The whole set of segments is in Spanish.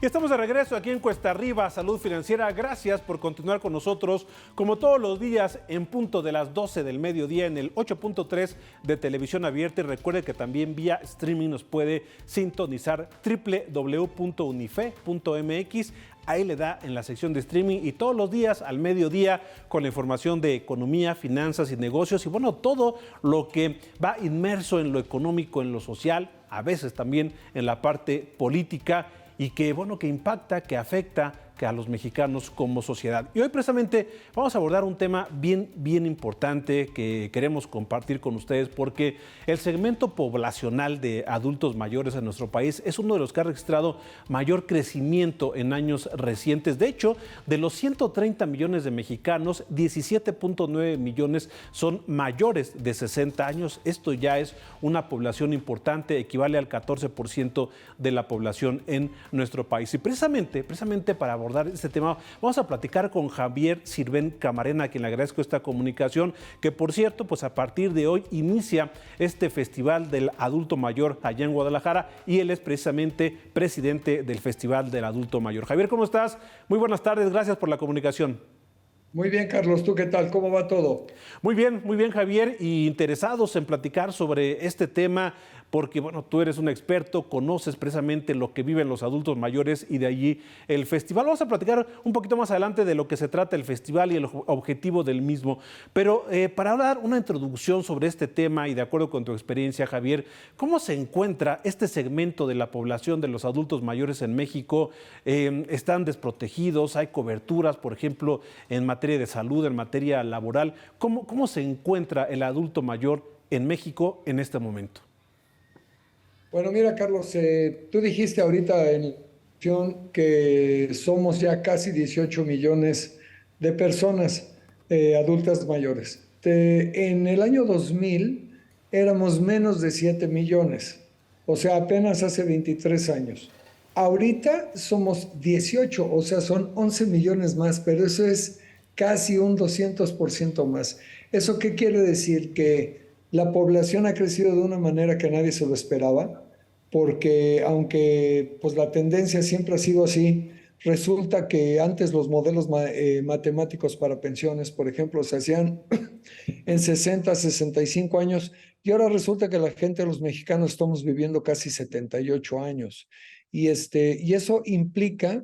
Y estamos de regreso aquí en Cuesta Arriba, Salud Financiera. Gracias por continuar con nosotros, como todos los días, en punto de las 12 del mediodía en el 8.3 de Televisión Abierta. Y recuerde que también vía streaming nos puede sintonizar www.unife.mx. Ahí le da en la sección de streaming y todos los días al mediodía con la información de economía, finanzas y negocios y bueno, todo lo que va inmerso en lo económico, en lo social, a veces también en la parte política y que bueno, que impacta, que afecta a los mexicanos como sociedad. Y hoy precisamente vamos a abordar un tema bien importante que queremos compartir con ustedes porque el segmento poblacional de adultos mayores en nuestro país es uno de los que ha registrado mayor crecimiento en años recientes. De hecho, de los 130 millones de mexicanos, 17.9 millones son mayores de 60 años. Esto ya es una población importante, equivale al 14% de la población en nuestro país. Y precisamente para abordar este tema, vamos a platicar con Javier Sirven Camarena, a quien le agradezco esta comunicación, que por cierto, pues a partir de hoy inicia este Festival del Adulto Mayor allá en Guadalajara y él es precisamente presidente del Festival del Adulto Mayor. Javier, ¿cómo estás? Muy buenas tardes, gracias por la comunicación. Muy bien, Carlos, ¿tú qué tal? ¿Cómo va todo? Muy bien, Javier, y interesados en platicar sobre este tema, porque bueno, tú eres un experto, conoces precisamente lo que viven los adultos mayores y de allí el festival. Vamos a platicar un poquito más adelante de lo que se trata el festival y el objetivo del mismo, pero para dar una introducción sobre este tema y de acuerdo con tu experiencia, Javier, ¿cómo se encuentra este segmento de la población de los adultos mayores en México? ¿Están desprotegidos? ¿Hay coberturas, por ejemplo, en materia de salud, en materia laboral? ¿Cómo se encuentra el adulto mayor en México en este momento? Bueno, mira, Carlos, tú dijiste ahorita en la introducción que somos ya casi 18 millones de personas adultas mayores. En el año 2000 éramos menos de 7 millones, o sea, apenas hace 23 años. Ahorita somos 18, o sea, son 11 millones más, pero eso es casi un 200% más. ¿Eso qué quiere decir? Que la población ha crecido de una manera que nadie se lo esperaba, porque aunque pues, la tendencia siempre ha sido así, resulta que antes los modelos matemáticos para pensiones, por ejemplo, se hacían en 60, 65 años y ahora resulta que la gente, los mexicanos, estamos viviendo casi 78 años. Y eso implica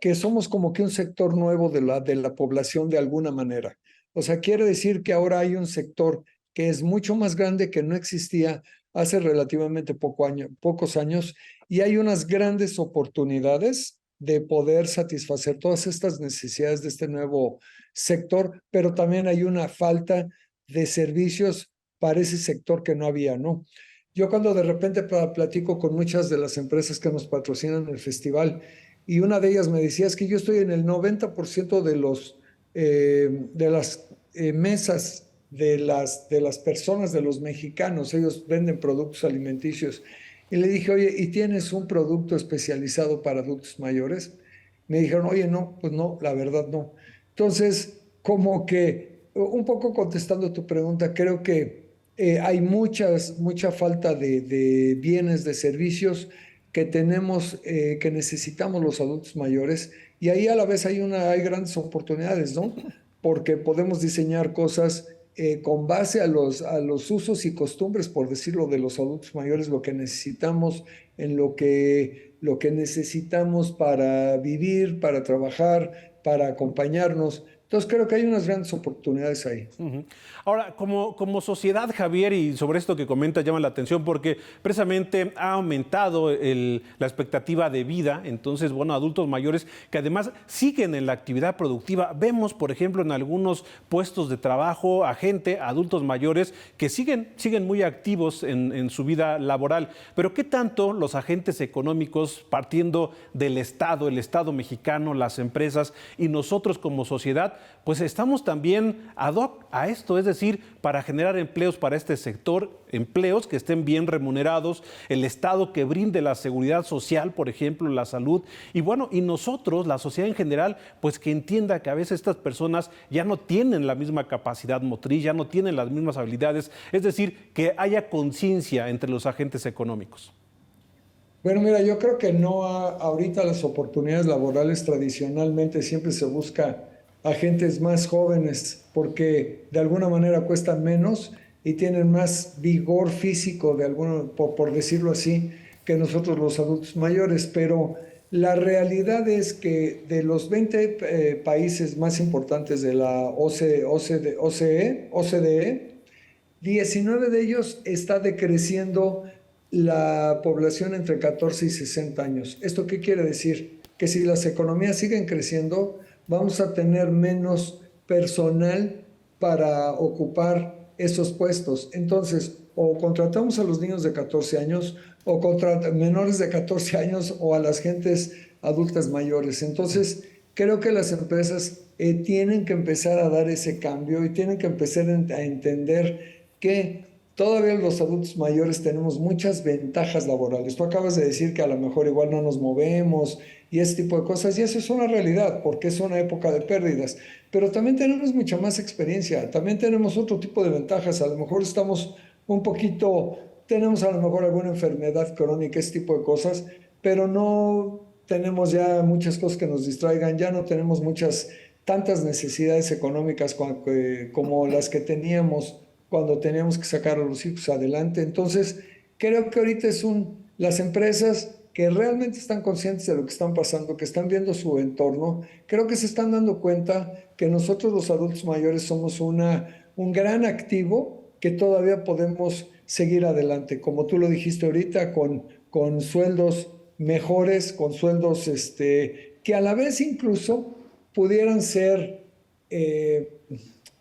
que somos como que un sector nuevo de la población de alguna manera. O sea, quiere decir que ahora hay un sector que es mucho más grande, que no existía hace relativamente pocos años, y hay unas grandes oportunidades de poder satisfacer todas estas necesidades de este nuevo sector, pero también hay una falta de servicios para ese sector que no había, ¿no? Yo cuando de repente platico con muchas de las empresas que nos patrocinan el festival, y una de ellas me decía, es que yo estoy en el 90% de las mesas de las personas, de los mexicanos, ellos venden productos alimenticios. Y le dije, oye, ¿y tienes un producto especializado para adultos mayores? Me dijeron, oye, no, pues no, la verdad no. Entonces, como que, un poco contestando tu pregunta, creo que hay mucha falta de bienes, de servicios que tenemos, que necesitamos los adultos mayores, y ahí a la vez hay grandes oportunidades, ¿no? Porque podemos diseñar cosas con base a los usos y costumbres, por decirlo, de los adultos mayores, lo que necesitamos, en lo que necesitamos para vivir, para trabajar, para acompañarnos. Entonces creo que hay unas grandes oportunidades ahí. Ahora, como sociedad, Javier, y sobre esto que comenta llama la atención porque precisamente ha aumentado la expectativa de vida, entonces, bueno, adultos mayores que además siguen en la actividad productiva. Vemos, por ejemplo, en algunos puestos de trabajo a gente, adultos mayores, que siguen muy activos en su vida laboral. Pero ¿qué tanto los agentes económicos, partiendo del Estado, el Estado mexicano, las empresas y nosotros como sociedad, pues estamos también ad hoc a esto, es decir, para generar empleos para este sector, empleos que estén bien remunerados, el Estado que brinde la seguridad social, por ejemplo, la salud, y bueno, y nosotros, la sociedad en general, pues que entienda que a veces estas personas ya no tienen la misma capacidad motriz, ya no tienen las mismas habilidades, es decir, que haya conciencia entre los agentes económicos. Bueno, mira, yo creo que no ahorita las oportunidades laborales tradicionalmente siempre se busca agentes más jóvenes porque de alguna manera cuestan menos y tienen más vigor físico, por decirlo así, que nosotros los adultos mayores. Pero la realidad es que de los 20 países más importantes de la OCDE, 19 de ellos está decreciendo la población entre 14 y 60 años. ¿Esto qué quiere decir? Que si las economías siguen creciendo, vamos a tener menos personal para ocupar esos puestos. Entonces, o contratamos a los niños de 14 años, o menores de 14 años, o a las gentes adultas mayores. Entonces, creo que las empresas tienen que empezar a dar ese cambio y tienen que empezar a entender que todavía los adultos mayores tenemos muchas ventajas laborales. Tú acabas de decir que a lo mejor igual no nos movemos y ese tipo de cosas, y eso es una realidad, porque es una época de pérdidas. Pero también tenemos mucha más experiencia, también tenemos otro tipo de ventajas. A lo mejor estamos un poquito, tenemos a lo mejor alguna enfermedad crónica, ese tipo de cosas, pero no tenemos ya muchas cosas que nos distraigan, ya no tenemos tantas necesidades económicas como las que teníamos cuando teníamos que sacar a los hijos adelante. Entonces, creo que ahorita las empresas que realmente están conscientes de lo que están pasando, que están viendo su entorno, creo que se están dando cuenta que nosotros los adultos mayores somos un gran activo que todavía podemos seguir adelante, como tú lo dijiste ahorita, con sueldos mejores, con sueldos que a la vez incluso pudieran ser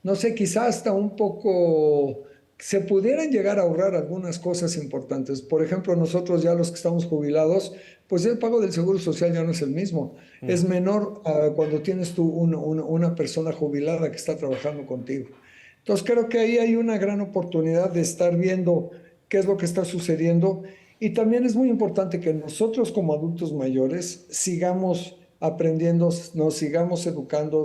no sé, quizás hasta un poco se pudieran llegar a ahorrar algunas cosas importantes. Por ejemplo, nosotros ya los que estamos jubilados, pues el pago del seguro social ya no es el mismo. Es menor cuando tienes tú una persona jubilada que está trabajando contigo. Entonces creo que ahí hay una gran oportunidad de estar viendo qué es lo que está sucediendo. Y también es muy importante que nosotros como adultos mayores sigamos aprendiendo, nos sigamos educando,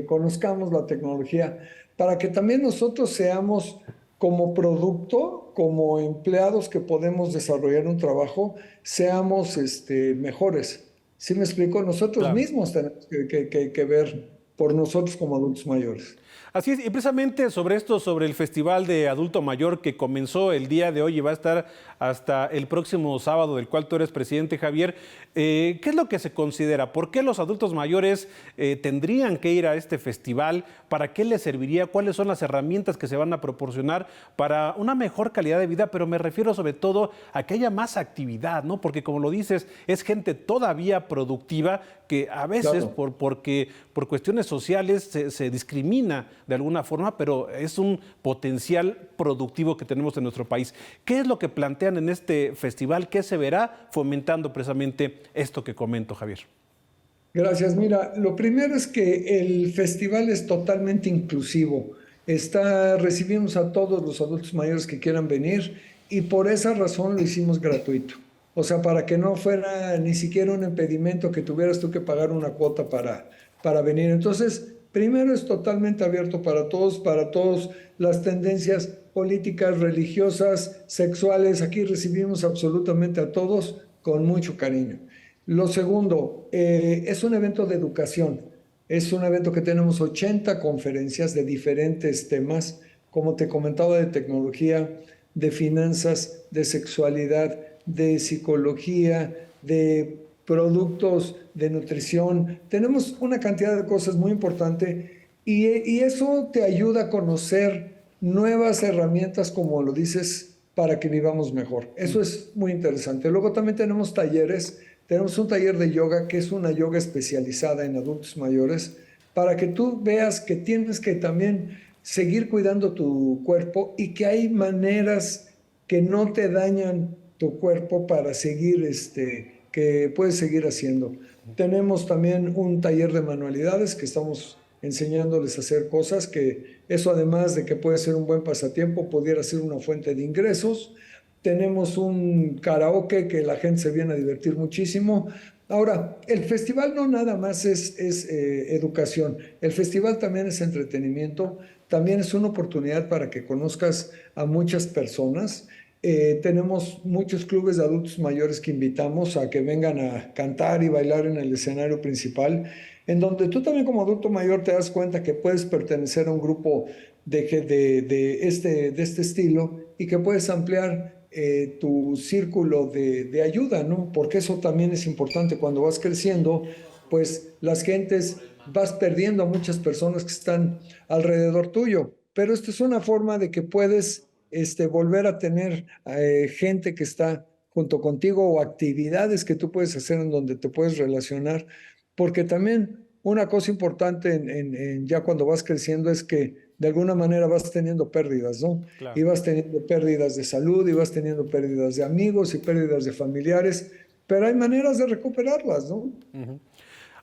conozcamos la tecnología, para que también nosotros seamos como producto, como empleados que podemos desarrollar un trabajo, seamos mejores. ¿Sí me explico? Nosotros Claro. mismos tenemos que ver por nosotros como adultos mayores. Así es, y precisamente sobre esto, sobre el Festival de Adulto Mayor que comenzó el día de hoy y va a estar hasta el próximo sábado, del cual tú eres presidente, Javier, ¿qué es lo que se considera? ¿Por qué los adultos mayores tendrían que ir a este festival? ¿Para qué les serviría? ¿Cuáles son las herramientas que se van a proporcionar para una mejor calidad de vida? Pero me refiero sobre todo a que haya más actividad, ¿no? Porque como lo dices, es gente todavía productiva que a veces Claro. porque por cuestiones sociales se discrimina de alguna forma, pero es un potencial productivo que tenemos en nuestro país. ¿Qué es lo que plantean en este festival? ¿Qué se verá fomentando precisamente esto que comento, Javier? Gracias. Mira, lo primero es que el festival es totalmente inclusivo. Recibimos a todos los adultos mayores que quieran venir y por esa razón lo hicimos gratuito. O sea, para que no fuera ni siquiera un impedimento que tuvieras tú que pagar una cuota para venir. Entonces, primero es totalmente abierto para todos las tendencias políticas, religiosas, sexuales. Aquí recibimos absolutamente a todos con mucho cariño. Lo segundo, es un evento de educación. Es un evento que tenemos 80 conferencias de diferentes temas, como te comentaba, de tecnología, de finanzas, de sexualidad, de psicología, de productos de nutrición. Tenemos una cantidad de cosas muy importante y eso te ayuda a conocer nuevas herramientas, como lo dices, para que vivamos mejor. Eso es muy interesante. Luego también tenemos talleres. Tenemos un taller de yoga que es una yoga especializada en adultos mayores para que tú veas que tienes que también seguir cuidando tu cuerpo y que hay maneras que no te dañan tu cuerpo para seguir, que puedes seguir haciendo. Tenemos también un taller de manualidades que estamos enseñándoles a hacer cosas que eso, además de que puede ser un buen pasatiempo, pudiera ser una fuente de ingresos. Tenemos un karaoke que la gente se viene a divertir muchísimo. Ahora, el festival no nada más es educación, el festival también es entretenimiento, también es una oportunidad para que conozcas a muchas personas. tenemos muchos clubes de adultos mayores que invitamos a que vengan a cantar y bailar en el escenario principal, en donde tú también como adulto mayor te das cuenta que puedes pertenecer a un grupo de este estilo y que puedes ampliar tu círculo de ayuda, ¿no? Porque eso también es importante cuando vas creciendo, pues las gentes vas perdiendo a muchas personas que están alrededor tuyo, pero esto es una forma de que puedes volver a tener gente que está junto contigo o actividades que tú puedes hacer en donde te puedes relacionar, porque también una cosa importante ya cuando vas creciendo es que de alguna manera vas teniendo pérdidas, ¿no? Y Claro. vas teniendo pérdidas de salud, y vas teniendo pérdidas de amigos y pérdidas de familiares, pero hay maneras de recuperarlas, ¿no? Ujú.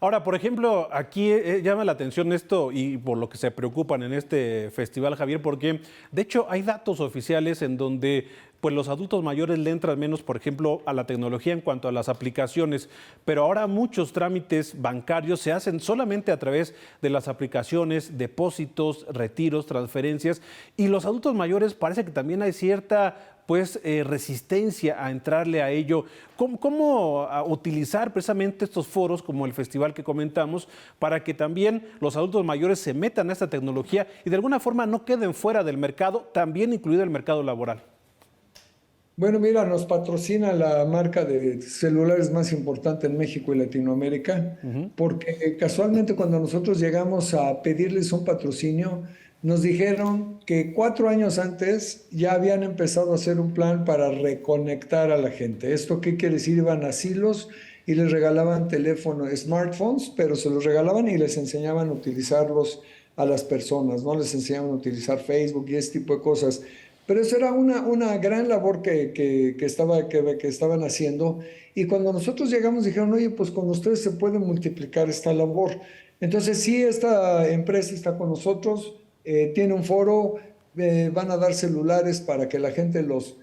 Ahora, por ejemplo, aquí llama la atención esto y por lo que se preocupan en este festival, Javier, porque de hecho hay datos oficiales en donde pues los adultos mayores le entran menos, por ejemplo, a la tecnología en cuanto a las aplicaciones, pero ahora muchos trámites bancarios se hacen solamente a través de las aplicaciones, depósitos, retiros, transferencias, y los adultos mayores parece que también hay cierta pues resistencia a entrarle a ello. ¿Cómo utilizar precisamente estos foros como el festival que comentamos para que también los adultos mayores se metan a esta tecnología y de alguna forma no queden fuera del mercado, también incluido el mercado laboral? Bueno, mira, nos patrocina la marca de celulares más importante en México y Latinoamérica, Ujú. porque casualmente cuando nosotros llegamos a pedirles un patrocinio, nos dijeron que 4 años antes ya habían empezado a hacer un plan para reconectar a la gente. ¿Esto qué quiere decir? Iban a asilos y les regalaban teléfonos, smartphones, pero se los regalaban y les enseñaban a utilizarlos a las personas, ¿no? Les enseñaban a utilizar Facebook y ese tipo de cosas. Pero eso era una gran labor que estaban haciendo. Y cuando nosotros llegamos dijeron, oye, pues con ustedes se puede multiplicar esta labor. Entonces sí, esta empresa está con nosotros, tiene un foro, van a dar celulares para que la gente los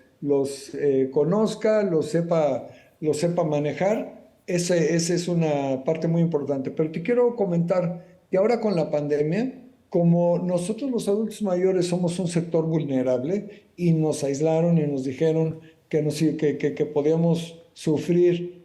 conozca, los sepa manejar. Ese es una parte muy importante. Pero te quiero comentar que ahora con la pandemia, como nosotros los adultos mayores somos un sector vulnerable y nos aislaron y nos dijeron que podíamos sufrir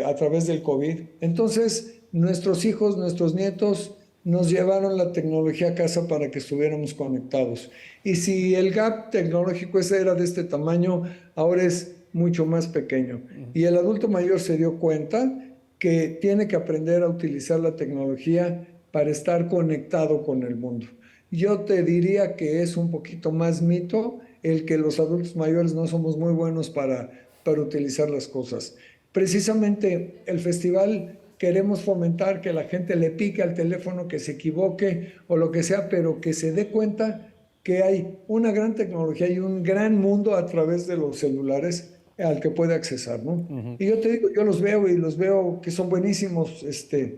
a través del COVID, entonces nuestros hijos, nuestros nietos nos llevaron la tecnología a casa para que estuviéramos conectados. Y si el gap tecnológico ese era de este tamaño, ahora es mucho más pequeño. Y el adulto mayor se dio cuenta que tiene que aprender a utilizar la tecnología para estar conectado con el mundo. Yo te diría que es un poquito más mito el que los adultos mayores no somos muy buenos para utilizar las cosas. Precisamente el festival queremos fomentar que la gente le pique al teléfono, que se equivoque o lo que sea, pero que se dé cuenta que hay una gran tecnología y un gran mundo a través de los celulares al que puede accesar, ¿no? Ujú. Y yo te digo, yo los veo y los veo que son buenísimos,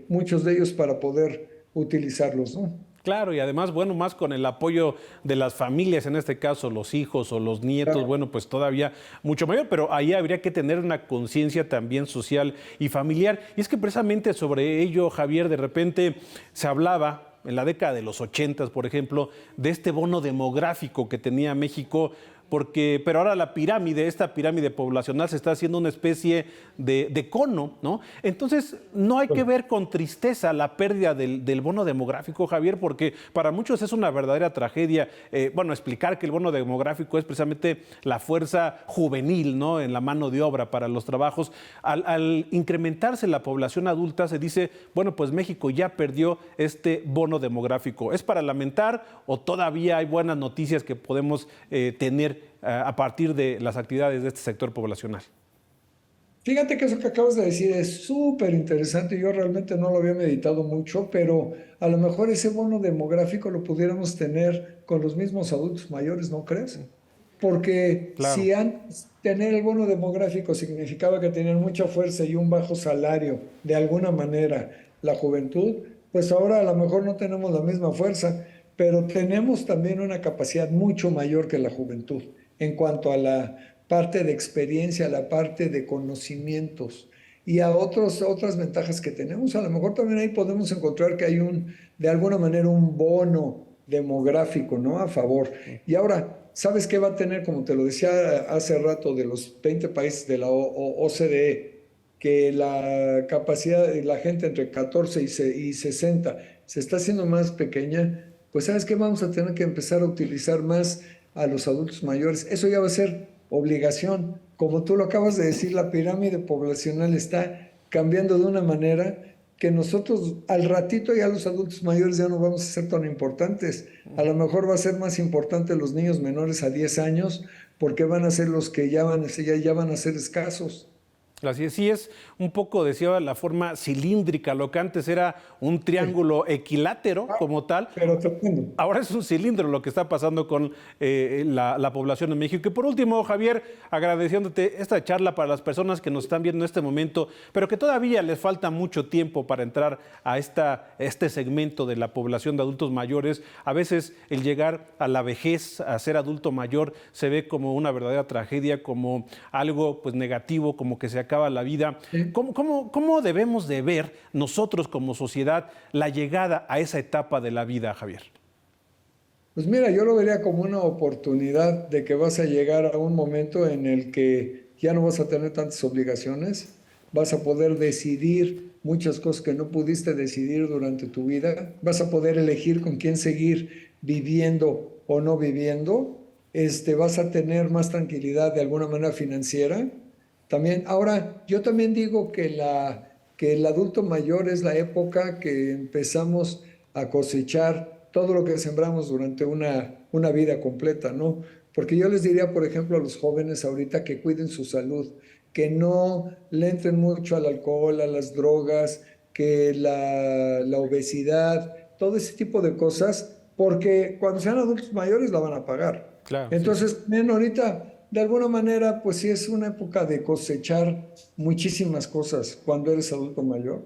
muchos de ellos para poder utilizarlos, ¿no? Claro, y además, bueno, más con el apoyo de las familias, en este caso los hijos o los nietos, Claro. bueno, pues todavía mucho mayor, pero ahí habría que tener una conciencia también social y familiar. Y es que precisamente sobre ello, Javier, de repente se hablaba en la década de los 80, por ejemplo, de este bono demográfico que tenía México, pero ahora esta pirámide poblacional se está haciendo una especie de cono, ¿no? Entonces, no hay que ver con tristeza la pérdida del bono demográfico, Javier, porque para muchos es una verdadera tragedia. Explicar que el bono demográfico es precisamente la fuerza juvenil, ¿no? En la mano de obra para los trabajos. Al incrementarse la población adulta, se dice, bueno, pues México ya perdió este bono demográfico. ¿Es para lamentar o todavía hay buenas noticias que podemos tener a partir de las actividades de este sector poblacional? Fíjate que eso que acabas de decir es súper interesante. Yo realmente no lo había meditado mucho, pero a lo mejor ese bono demográfico lo pudiéramos tener con los mismos adultos mayores, ¿no crees? Porque Claro. si antes tener el bono demográfico significaba que tenían mucha fuerza y un bajo salario, de alguna manera, la juventud, pues ahora a lo mejor no tenemos la misma fuerza, pero tenemos también una capacidad mucho mayor que la juventud en cuanto a la parte de experiencia, la parte de conocimientos y a otras ventajas que tenemos. A lo mejor también ahí podemos encontrar que hay de alguna manera un bono demográfico, ¿no? A favor. Y ahora, ¿sabes qué va a tener? Como te lo decía hace rato, de los 20 países de la OCDE, que la capacidad de la gente entre 14 y 60 se está haciendo más pequeña, pues ¿sabes qué? Vamos a tener que empezar a utilizar más a los adultos mayores. Eso ya va a ser obligación. Como tú lo acabas de decir, la pirámide poblacional está cambiando de una manera que nosotros al ratito ya los adultos mayores ya no vamos a ser tan importantes. A lo mejor va a ser más importante los niños menores a 10 años porque van a ser los que ya van a ser escasos. Así es, sí es un poco, decía, la forma cilíndrica, lo que antes era un triángulo equilátero como tal. Pero tremendo. Ahora es un cilindro lo que está pasando con la población en México. Y por último, Javier, agradeciéndote esta charla para las personas que nos están viendo en este momento, pero que todavía les falta mucho tiempo para entrar a este segmento de la población de adultos mayores. A veces el llegar a la vejez, a ser adulto mayor, se ve como una verdadera tragedia, como algo pues negativo, como que se acaba la vida. Sí. ¿Cómo debemos de ver nosotros como sociedad la llegada a esa etapa de la vida, Javier? Pues mira, yo lo vería como una oportunidad de que vas a llegar a un momento en el que ya no vas a tener tantas obligaciones, vas a poder decidir muchas cosas que no pudiste decidir durante tu vida, vas a poder elegir con quién seguir viviendo o no viviendo, vas a tener más tranquilidad de alguna manera financiera. También, ahora, yo también digo que el adulto mayor es la época que empezamos a cosechar todo lo que sembramos durante una vida completa, ¿no? Porque yo les diría, por ejemplo, a los jóvenes ahorita que cuiden su salud, que no le entren mucho al alcohol, a las drogas, que la obesidad, todo ese tipo de cosas, porque cuando sean adultos mayores la van a pagar. Claro, Entonces, sí. también ahorita, de alguna manera, pues sí es una época de cosechar muchísimas cosas cuando eres adulto mayor.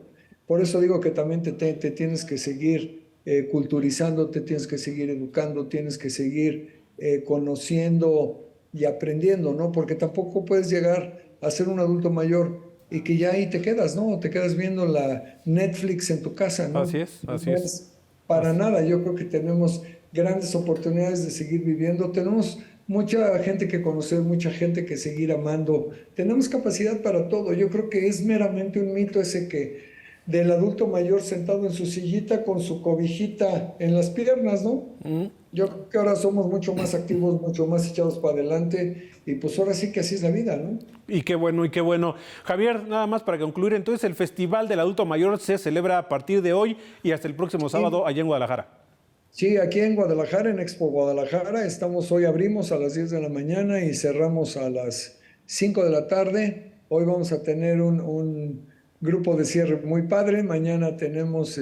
Por eso digo que también te tienes que seguir culturizando, te tienes que seguir educando, tienes que seguir conociendo y aprendiendo, ¿no? Porque tampoco puedes llegar a ser un adulto mayor y que ya ahí te quedas, ¿no? Te quedas viendo la Netflix en tu casa, ¿no? Así es, así No es. para nada. Yo creo que tenemos grandes oportunidades de seguir viviendo. Tenemos mucha gente que conocer, mucha gente que seguir amando. Tenemos capacidad para todo. Yo creo que es meramente un mito ese que del adulto mayor sentado en su sillita con su cobijita en las piernas, ¿no? Yo creo que ahora somos mucho más activos, mucho más echados para adelante y pues ahora sí que así es la vida, ¿no? Y qué bueno, y qué bueno. Javier, nada más para concluir, entonces el Festival del Adulto Mayor se celebra a partir de hoy y hasta el próximo sábado allá en Guadalajara. Sí, aquí en Guadalajara, en Expo Guadalajara, hoy abrimos a las 10 de la mañana y cerramos a las 5 de la tarde. Hoy vamos a tener un grupo de cierre muy padre. Mañana tenemos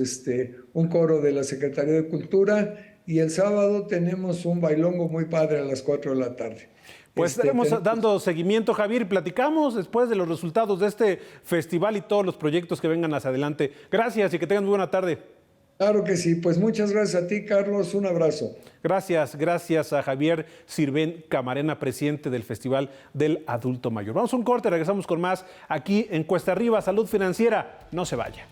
un coro de la Secretaría de Cultura y el sábado tenemos un bailongo muy padre a las 4 de la tarde. Pues estaremos dando seguimiento, Javier, y platicamos después de los resultados de este festival y todos los proyectos que vengan hacia adelante. Gracias y que tengan muy buena tarde. Claro que sí, pues muchas gracias a ti, Carlos, un abrazo. Gracias a Javier Sirven Camarena, presidente del Festival del Adulto Mayor. Vamos a un corte, regresamos con más aquí en Cuesta Arriba, Salud Financiera. No se vaya.